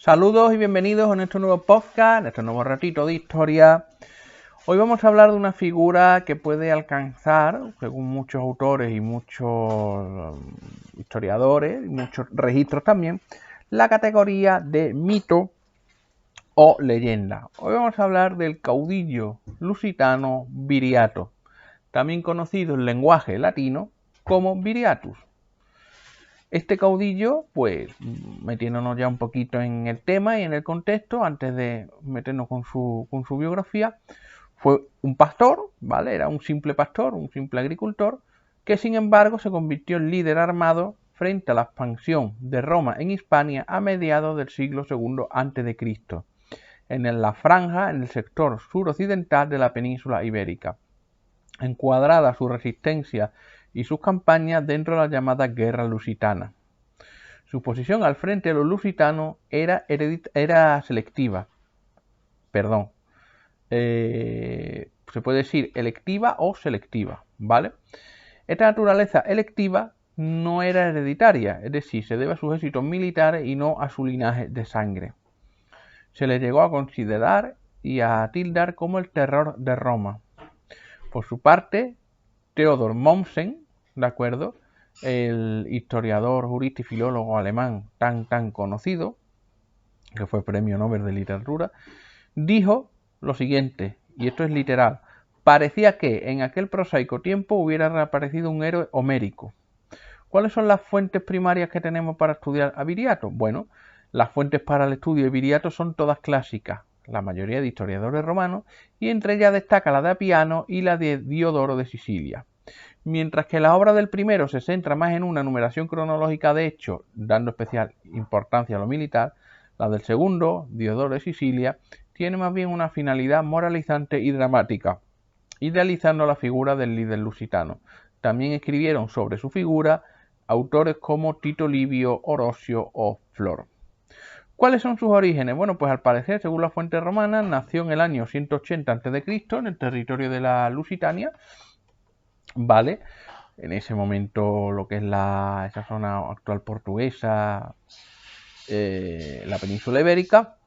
Saludos y bienvenidos a nuestro nuevo podcast, en este nuevo ratito de historia. Hoy vamos a hablar de una figura que puede alcanzar, según muchos autores y muchos historiadores, y muchos registros también, la categoría de mito o leyenda. Hoy vamos a hablar del caudillo lusitano Viriato, también conocido en lenguaje latino como Viriatus. Este caudillo, pues metiéndonos ya un poquito en el tema y en el contexto, antes de meternos con su biografía, fue un pastor, ¿vale? Era un simple pastor, un simple agricultor, que sin embargo se convirtió en líder armado frente a la expansión de Roma en Hispania a mediados del siglo II a.C., en la franja, en el sector suroccidental de la península ibérica, encuadrada su resistencia y sus campañas dentro de la llamada Guerra Lusitana. Su posición al frente de los lusitanos era selectiva. Se puede decir electiva o selectiva, ¿vale? Esta naturaleza electiva no era hereditaria, es decir, se debe a sus éxitos militares y no a su linaje de sangre. Se le llegó a considerar y a tildar como el terror de Roma. Por su parte, Theodor Mommsen, ¿de acuerdo?, el historiador, jurista y filólogo alemán tan conocido, que fue premio Nobel de Literatura, dijo lo siguiente, y esto es literal: parecía que en aquel prosaico tiempo hubiera reaparecido un héroe homérico. ¿Cuáles son las fuentes primarias que tenemos para estudiar a Viriato? Bueno, las fuentes para el estudio de Viriato son todas clásicas, la mayoría de historiadores romanos, y entre ellas destaca la de Apiano y la de Diodoro de Sicilia. Mientras que la obra del primero se centra más en una numeración cronológica de hechos, dando especial importancia a lo militar, la del segundo, Diodoro de Sicilia, tiene más bien una finalidad moralizante y dramática, idealizando la figura del líder lusitano. También escribieron sobre su figura autores como Tito Livio, Orosio o Flor. ¿Cuáles son sus orígenes? Bueno, pues al parecer, según las fuentes romanas, nació en el año 180 a.C. en el territorio de la Lusitania, ¿vale? En ese momento lo que es esa zona actual portuguesa, la península ibérica,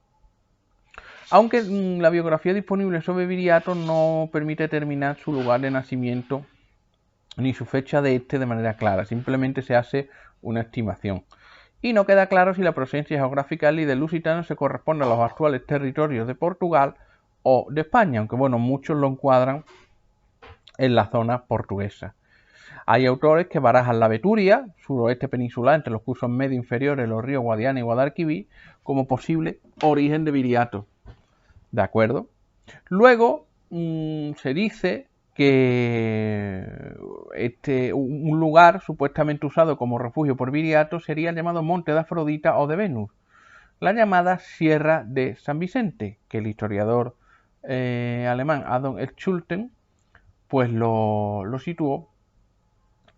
aunque la biografía disponible sobre Viriato no permite determinar su lugar de nacimiento ni su fecha de manera clara, simplemente se hace una estimación. Y no queda claro si la procedencia geográfica del líder lusitano se corresponde a los actuales territorios de Portugal o de España, aunque bueno, muchos lo encuadran en la zona portuguesa. Hay autores que barajan la Beturia, suroeste peninsular, entre los cursos medio inferiores, los ríos Guadiana y Guadalquivir, como posible origen de Viriato. ¿De acuerdo? Luego se dice que un lugar supuestamente usado como refugio por Viriato sería el llamado Monte de Afrodita o de Venus, la llamada Sierra de San Vicente, que el historiador alemán Adolf Schulten pues lo situó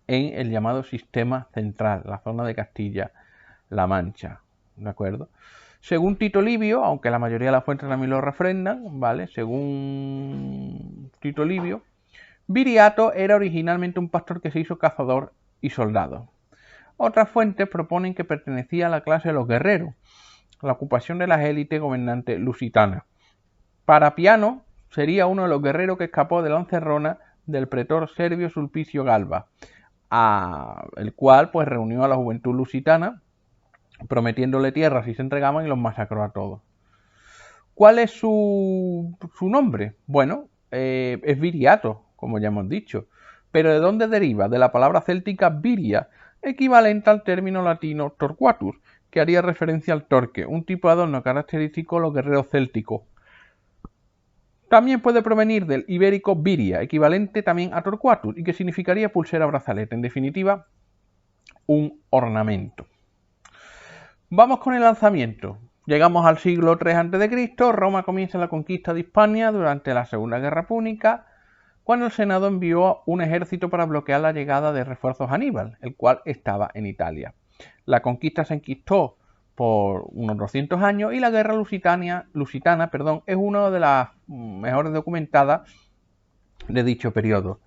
en el llamado Sistema Central, la zona de Castilla-La Mancha, ¿de acuerdo? Según Tito Livio, aunque la mayoría de las fuentes también lo refrendan, ¿vale? Según Tito Livio, Viriato era originalmente un pastor que se hizo cazador y soldado. Otras fuentes proponen que pertenecía a la clase de los guerreros, la ocupación de las élites gobernantes lusitanas. Para Apiano sería uno de los guerreros que escapó de la encerrona del pretor Servio Sulpicio Galba, el cual pues reunió a la juventud lusitana prometiéndole tierras si se entregaban y los masacró a todos. ¿Cuál es su nombre? Bueno, es Viriato, como ya hemos dicho. ¿Pero de dónde deriva? De la palabra céltica viria, equivalente al término latino torquatus, que haría referencia al torque, un tipo de adorno característico de los guerreros célticos. También puede provenir del ibérico viria, equivalente también a torquatus, y que significaría pulsera brazalete. En definitiva, un ornamento. Vamos con el lanzamiento. Llegamos al siglo III a.C., Roma comienza la conquista de Hispania durante la Segunda Guerra Púnica, cuando el Senado envió un ejército para bloquear la llegada de refuerzos a Aníbal, el cual estaba en Italia. La conquista se enquistó por unos 200 años y la guerra lusitana es una de las mejores documentadas de dicho periodo.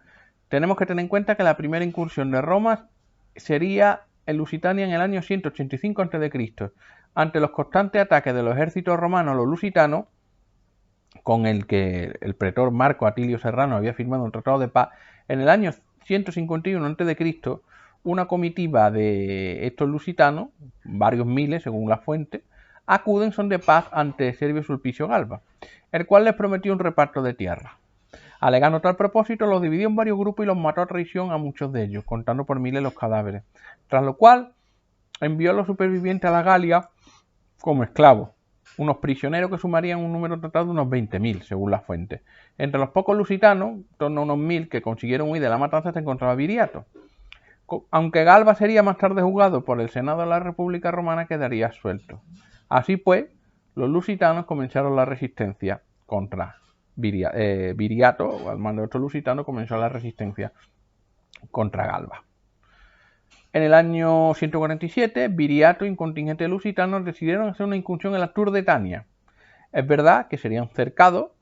Tenemos que tener en cuenta que la primera incursión de Roma sería en Lusitania en el año 185 a.C., Ante los constantes ataques de los ejércitos romanos a los lusitanos, con el que el pretor Marco Atilio Serrano había firmado un tratado de paz, en el año 151 a.C., una comitiva de estos lusitanos, varios miles según la fuente, acuden en son de paz ante Servio Sulpicio Galba, el cual les prometió un reparto de tierra. Alegando tal propósito, los dividió en varios grupos y los mató a traición a muchos de ellos, contando por miles los cadáveres, tras lo cual envió a los supervivientes a la Galia como esclavos, unos prisioneros que sumarían un número total de unos 20.000, según la fuente. Entre los pocos lusitanos, en torno a unos 1.000 que consiguieron huir de la matanza, se encontraba Viriato. Aunque Galba sería más tarde juzgado por el Senado de la República Romana, quedaría suelto. Así pues, los lusitanos comenzaron la resistencia contra Viriato, al mando de otro lusitano, comenzó la resistencia contra Galba. En el año 147, Viriato y un contingente de lusitanos decidieron hacer una incursión en la Turdetania. Es verdad que serían cercados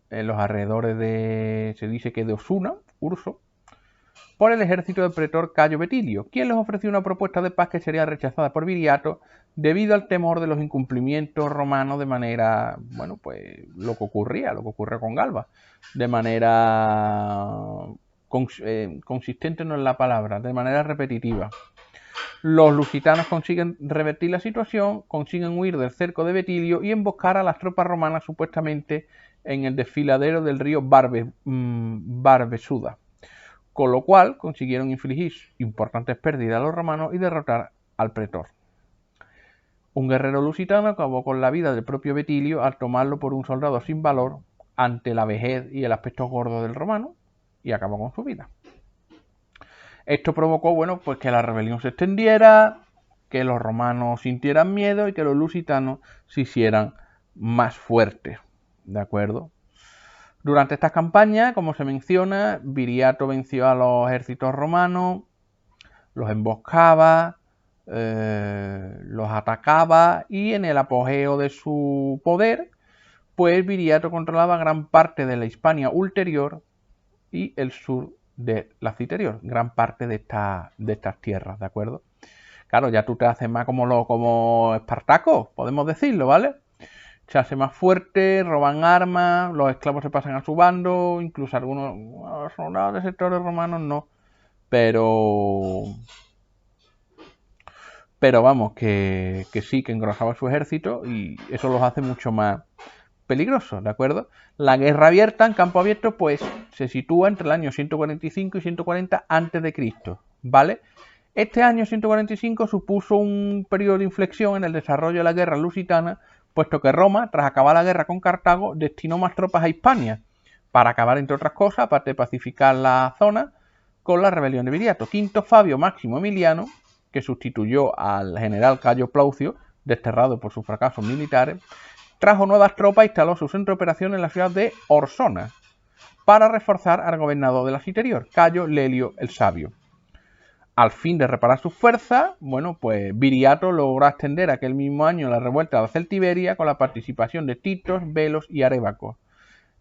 en los alrededores se dice que de Osuna, Urso, por el ejército del pretor Cayo Betilio, quien les ofreció una propuesta de paz que sería rechazada por Viriato debido al temor de los incumplimientos romanos de manera, bueno, pues lo que ocurría con Galba, de manera consistente no es la palabra, de manera repetitiva. Los lusitanos consiguen revertir la situación, consiguen huir del cerco de Betilio y emboscar a las tropas romanas supuestamente en el desfiladero del río Barbesuda, con lo cual consiguieron infligir importantes pérdidas a los romanos y derrotar al pretor. Un guerrero lusitano acabó con la vida del propio Betilio al tomarlo por un soldado sin valor ante la vejez y el aspecto gordo del romano y acabó con su vida. Esto provocó, bueno, pues que la rebelión se extendiera, que los romanos sintieran miedo y que los lusitanos se hicieran más fuertes, ¿de acuerdo? Durante estas campañas, como se menciona, Viriato venció a los ejércitos romanos, los emboscaba, los atacaba y en el apogeo de su poder, pues Viriato controlaba gran parte de la Hispania ulterior y el sur de la Citerior, gran parte de estas tierras, ¿de acuerdo? Claro, ya tú te haces más como Espartaco, podemos decirlo, ¿vale? Se hace más fuerte, roban armas, los esclavos se pasan a su bando, incluso algunos soldados de sectores romanos no, pero vamos, que sí, que engrosaba su ejército y eso los hace mucho más peligrosos, ¿de acuerdo? La guerra abierta en campo abierto pues se sitúa entre el año 145 y 140 a.C., ¿vale? Este año 145 supuso un periodo de inflexión en el desarrollo de la guerra lusitana, puesto que Roma, tras acabar la guerra con Cartago, destinó más tropas a Hispania, para acabar, entre otras cosas, aparte de pacificar la zona, con la rebelión de Viriato. Quinto Fabio Máximo Emiliano, que sustituyó al general Cayo Plaucio, desterrado por sus fracasos militares, trajo nuevas tropas e instaló su centro de operaciones en la ciudad de Orsona, para reforzar al gobernador de la Citerior, Cayo Lelio el Sabio. Al fin de reparar sus fuerzas, bueno, pues Viriato logró extender aquel mismo año la revuelta de la Celtiberia con la participación de titos, velos y arévacos,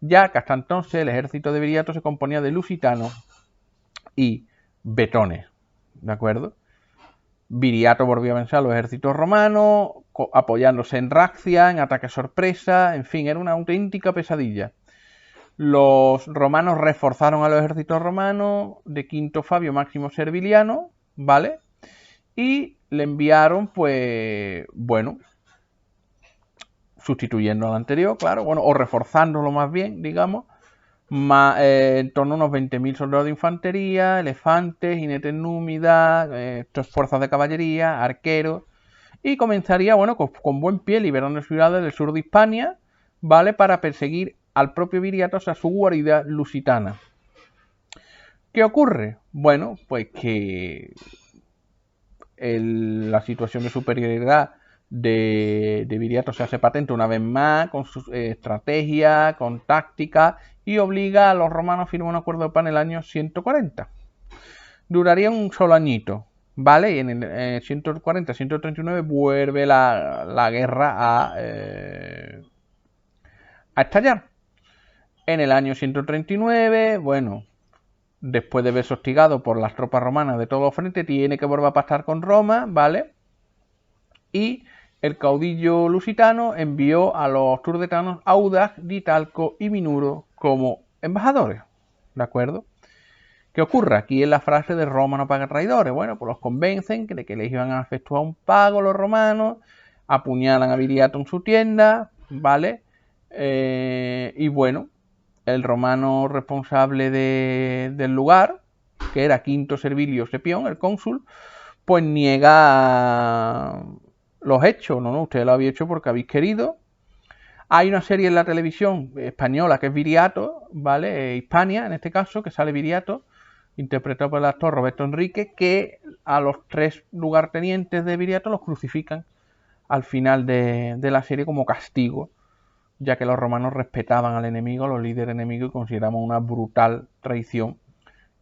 ya que hasta entonces el ejército de Viriato se componía de lusitanos y betones, ¿de acuerdo? Viriato volvió a vencer a los ejércitos romanos, apoyándose en Raxia, en ataques sorpresa, en fin, era una auténtica pesadilla. Los romanos reforzaron a los ejércitos romanos de Quinto Fabio Máximo Serviliano, ¿vale? Y le enviaron, pues, bueno, sustituyendo al anterior, claro, bueno, o reforzándolo más bien, digamos, en torno a unos 20.000 soldados de infantería, elefantes, jinetes númidas, fuerzas de caballería, arqueros, y comenzaría, bueno, con buen pie, liberando ciudades del sur de Hispania, ¿vale? Para perseguir al propio Viriato a su guarida lusitana. ¿Qué ocurre? Bueno, pues que la situación de superioridad de Viriato se hace patente una vez más con su estrategia, con táctica y obliga a los romanos a firmar un acuerdo de paz en el año 140. Duraría un solo añito, ¿vale? Y en el 140-139 vuelve la guerra a estallar. En el año 139, bueno, después de verse hostigado por las tropas romanas de todo frente, tiene que volver a pactar con Roma, ¿vale? Y el caudillo lusitano envió a los turdetanos Audax, Ditalco y Minuro como embajadores, ¿de acuerdo? ¿Qué ocurre? Aquí en la frase de Roma no paga traidores. Bueno, pues los convencen de que les iban a efectuar un pago los romanos, apuñalan a Viriato en su tienda, ¿vale? Y bueno, el romano responsable del lugar, que era Quinto Servilio Sepión, el cónsul, pues niega los hechos. No, usted lo había hecho porque habéis querido. Hay una serie en la televisión española que es Viriato, ¿vale? Hispania, en este caso, que sale Viriato, interpretado por el actor Roberto Enrique, que a los 3 lugartenientes de Viriato los crucifican al final de la serie como castigo, ya que los romanos respetaban al enemigo, a los líderes enemigos, y consideraban una brutal traición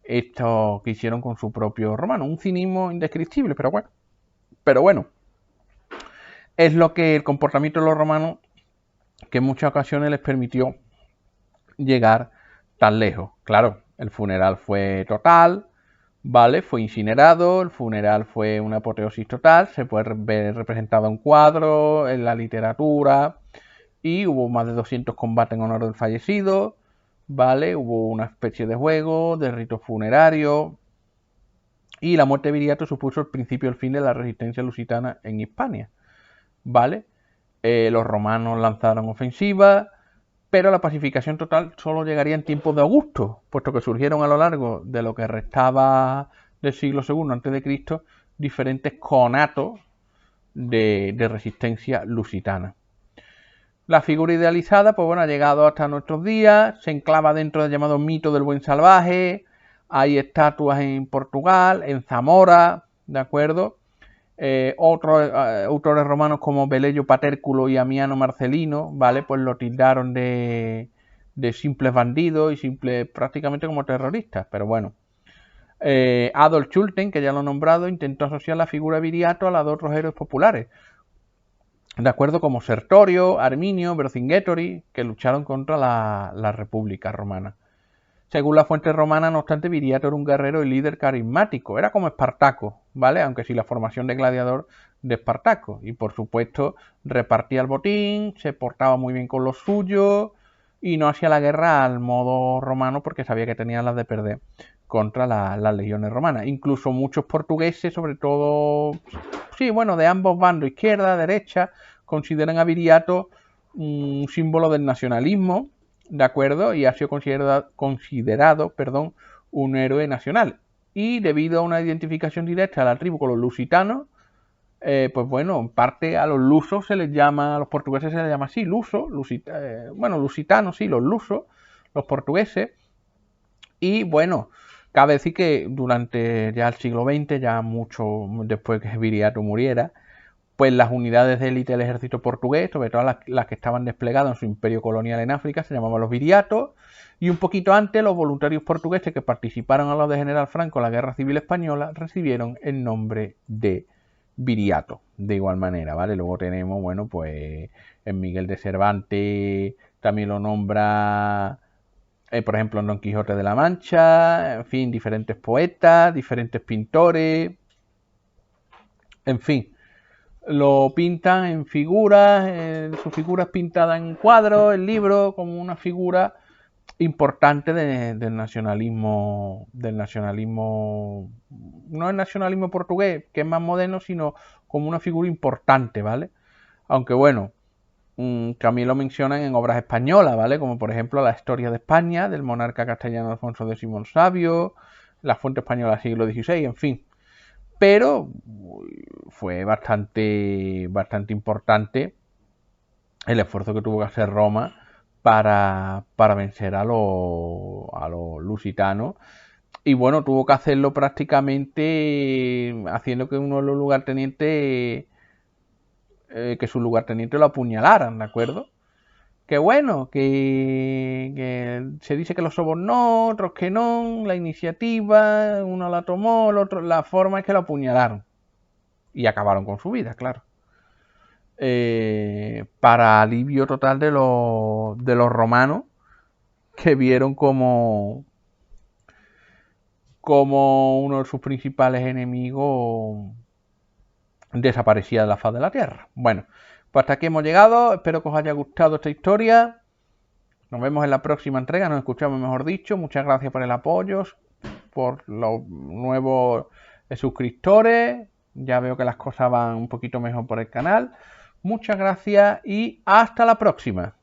esto que hicieron con su propio romano. Un cinismo indescriptible, pero bueno. Pero bueno, es lo que el comportamiento de los romanos que en muchas ocasiones les permitió llegar tan lejos. Claro, el funeral fue total, ¿vale? Fue incinerado, el funeral fue una apoteosis total, se puede ver representado en cuadros, en la literatura, y hubo más de 200 combates en honor del fallecido, ¿vale? Hubo una especie de juego, de rito funerario, y la muerte de Viriato supuso el principio y el fin de la resistencia lusitana en Hispania, ¿vale? Los romanos lanzaron ofensivas, pero la pacificación total solo llegaría en tiempos de Augusto, puesto que surgieron a lo largo de lo que restaba del siglo II a.C. diferentes conatos de resistencia lusitana. La figura idealizada, pues bueno, ha llegado hasta nuestros días, se enclava dentro del llamado mito del buen salvaje, hay estatuas en Portugal, en Zamora, ¿de acuerdo? Otros autores romanos como Velello Patérculo y Amiano Marcelino, ¿vale? Pues lo tildaron de simples bandidos y simples prácticamente como terroristas, pero bueno. Adolf Schulten, que ya lo he nombrado, intentó asociar la figura de Viriato a la de otros héroes populares, de acuerdo, como Sertorio, Arminio, Vercingetorix, que lucharon contra la República Romana. Según la fuente romana, no obstante, Viriato era un guerrero y líder carismático. Era como Espartaco, ¿vale? Aunque sin la formación de gladiador de Espartaco. Y por supuesto, repartía el botín, se portaba muy bien con los suyos y no hacía la guerra al modo romano porque sabía que tenía las de perder contra las legiones romanas. Incluso muchos portugueses, sobre todo, sí, bueno, de ambos bandos, izquierda, derecha, consideran a Viriato un símbolo del nacionalismo, ¿de acuerdo? Y ha sido considerado un héroe nacional. Y debido a una identificación directa a la tribu con los lusitanos, pues bueno, en parte a los lusos se les llama, a los portugueses se les llama así, lusitanos, sí, los lusos, los portugueses. Y bueno, cabe decir que durante ya el siglo XX, ya mucho después que Viriato muriera, pues las unidades de élite del ejército portugués, sobre todo las que estaban desplegadas en su imperio colonial en África, se llamaban los viriatos, y un poquito antes los voluntarios portugueses que participaron a los de General Franco en la Guerra Civil Española recibieron el nombre de viriato, de igual manera, ¿vale? Luego tenemos, bueno, pues en Miguel de Cervantes también lo nombra, por ejemplo, en Don Quijote de la Mancha, en fin, diferentes poetas, diferentes pintores, en fin, lo pintan en figuras, sus figuras pintadas en cuadros, en libros, como una figura importante del nacionalismo, no el nacionalismo portugués, que es más moderno, sino como una figura importante, ¿vale? Aunque bueno, también lo mencionan en obras españolas, ¿vale? Como por ejemplo la Historia de España, del monarca castellano Alfonso X el Sabio, la Fuente Española del siglo XVI, en fin. Pero fue bastante importante el esfuerzo que tuvo que hacer Roma para vencer a los lusitanos. Y bueno, tuvo que hacerlo prácticamente haciendo que uno de los lugartenientes, que su lugarteniente lo apuñalaran, ¿de acuerdo? Que bueno, que se dice que los sobornó, otros que no, la iniciativa, uno la tomó, el otro, la forma es que lo apuñalaron. Y acabaron con su vida, claro. Para alivio total de los romanos, que vieron como uno de sus principales enemigos desaparecía de la faz de la Tierra. Bueno, pues hasta aquí hemos llegado. Espero que os haya gustado esta historia. Nos vemos en la próxima entrega, nos escuchamos mejor dicho. Muchas gracias por el apoyo, por los nuevos suscriptores. Ya veo que las cosas van un poquito mejor por el canal. Muchas gracias y hasta la próxima.